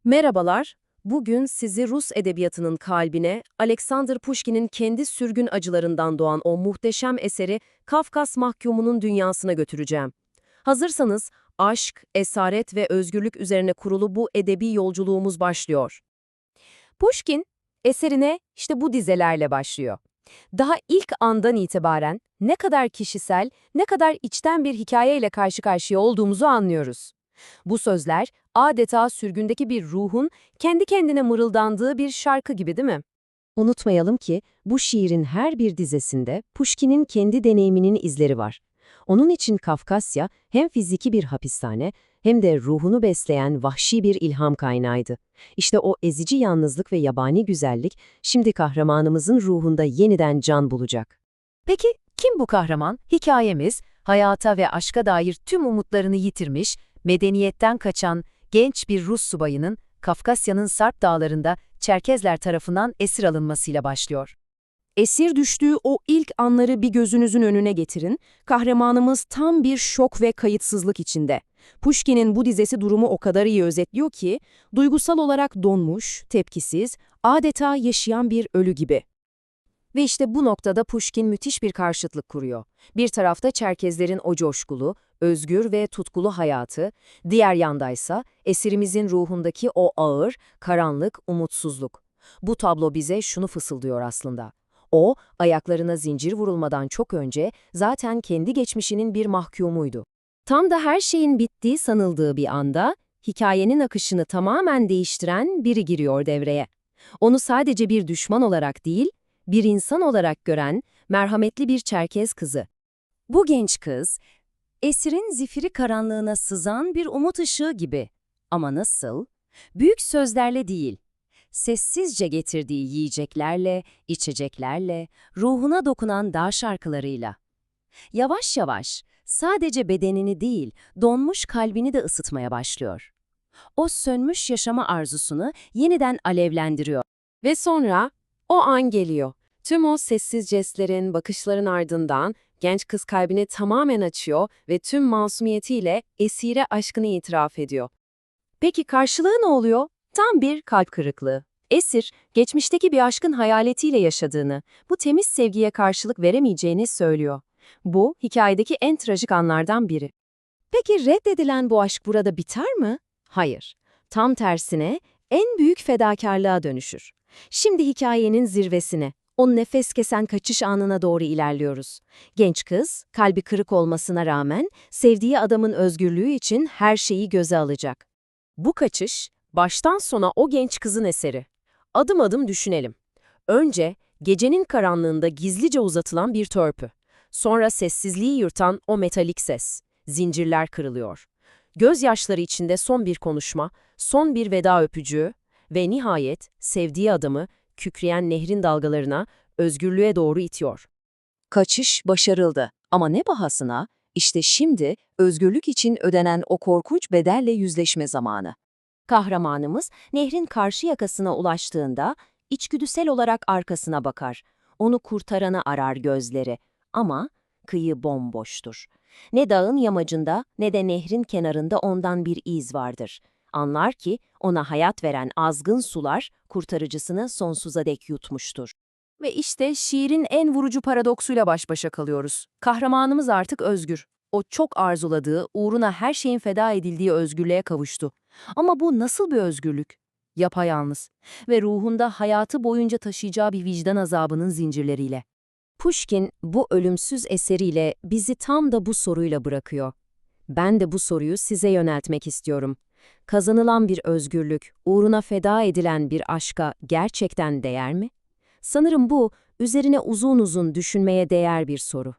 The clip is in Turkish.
Merhabalar, bugün sizi Rus edebiyatının kalbine, Alexander Pushkin'in kendi sürgün acılarından doğan o muhteşem eseri Kafkas Mahkumu'nun dünyasına götüreceğim. Hazırsanız, aşk, esaret ve özgürlük üzerine kurulu bu edebi yolculuğumuz başlıyor. Pushkin, eserine işte bu dizelerle başlıyor. Daha ilk andan itibaren ne kadar kişisel, ne kadar içten bir hikayeyle karşı karşıya olduğumuzu anlıyoruz. Bu sözler adeta sürgündeki bir ruhun kendi kendine mırıldandığı bir şarkı gibi değil mi? Unutmayalım ki bu şiirin her bir dizesinde Pushkin'in kendi deneyiminin izleri var. Onun için Kafkasya hem fiziki bir hapishane hem de ruhunu besleyen vahşi bir ilham kaynağıydı. İşte o ezici yalnızlık ve yabani güzellik şimdi kahramanımızın ruhunda yeniden can bulacak. Peki kim bu kahraman? Hikayemiz, hayata ve aşka dair tüm umutlarını yitirmiş, medeniyetten kaçan genç bir Rus subayının Kafkasya'nın Sarp dağlarında Çerkezler tarafından esir alınmasıyla başlıyor. Esir düştüğü o ilk anları bir gözünüzün önüne getirin. Kahramanımız tam bir şok ve kayıtsızlık içinde. Pushkin'in bu dizesi durumu o kadar iyi özetliyor ki, duygusal olarak donmuş, tepkisiz, adeta yaşayan bir ölü gibi. Ve işte bu noktada Pushkin müthiş bir karşıtlık kuruyor. Bir tarafta Çerkezlerin o coşkulu, özgür ve tutkulu hayatı, diğer yandaysa esirimizin ruhundaki o ağır, karanlık, umutsuzluk. Bu tablo bize şunu fısıldıyor aslında. O, ayaklarına zincir vurulmadan çok önce zaten kendi geçmişinin bir mahkumuydu. Tam da her şeyin bittiği sanıldığı bir anda, hikayenin akışını tamamen değiştiren biri giriyor devreye. Onu sadece bir düşman olarak değil, bir insan olarak gören merhametli bir Çerkez kızı. Bu genç kız, esirin zifiri karanlığına sızan bir umut ışığı gibi. Ama nasıl? Büyük sözlerle değil, sessizce getirdiği yiyeceklerle, içeceklerle, ruhuna dokunan dağ şarkılarıyla. Yavaş yavaş, sadece bedenini değil, donmuş kalbini de ısıtmaya başlıyor. O sönmüş yaşama arzusunu yeniden alevlendiriyor. Ve sonra o an geliyor. Tüm o sessiz jestlerin, bakışların ardından genç kız kalbini tamamen açıyor ve tüm masumiyetiyle esire aşkını itiraf ediyor. Peki karşılığı ne oluyor? Tam bir kalp kırıklığı. Esir, geçmişteki bir aşkın hayaletiyle yaşadığını, bu temiz sevgiye karşılık veremeyeceğini söylüyor. Bu, hikayedeki en trajik anlardan biri. Peki reddedilen bu aşk burada biter mi? Hayır. Tam tersine en büyük fedakarlığa dönüşür. Şimdi hikayenin zirvesine, o nefes kesen kaçış anına doğru ilerliyoruz. Genç kız, kalbi kırık olmasına rağmen sevdiği adamın özgürlüğü için her şeyi göze alacak. Bu kaçış, baştan sona o genç kızın eseri. Adım adım düşünelim. Önce, gecenin karanlığında gizlice uzatılan bir törpü. Sonra sessizliği yırtan o metalik ses. Zincirler kırılıyor. Gözyaşları içinde son bir konuşma, son bir veda öpücüğü ve nihayet sevdiği adamı kükreyen nehrin dalgalarına, özgürlüğe doğru itiyor. Kaçış başarıldı ama ne bahasına? İşte şimdi özgürlük için ödenen o korkunç bedelle yüzleşme zamanı. Kahramanımız nehrin karşı yakasına ulaştığında içgüdüsel olarak arkasına bakar. Onu kurtaranı arar gözleri ama kıyı bomboştur. Ne dağın yamacında ne de nehrin kenarında ondan bir iz vardır. Anlar ki ona hayat veren azgın sular kurtarıcısını sonsuza dek yutmuştur. Ve işte şiirin en vurucu paradoksuyla baş başa kalıyoruz. Kahramanımız artık özgür. O çok arzuladığı, uğruna her şeyin feda edildiği özgürlüğe kavuştu. Ama bu nasıl bir özgürlük? Yapayalnız ve ruhunda hayatı boyunca taşıyacağı bir vicdan azabının zincirleriyle. Pushkin bu ölümsüz eseriyle bizi tam da bu soruyla bırakıyor. Ben de bu soruyu size yöneltmek istiyorum. Kazanılan bir özgürlük, uğruna feda edilen bir aşka gerçekten değer mi? Sanırım bu, üzerine uzun uzun düşünmeye değer bir soru.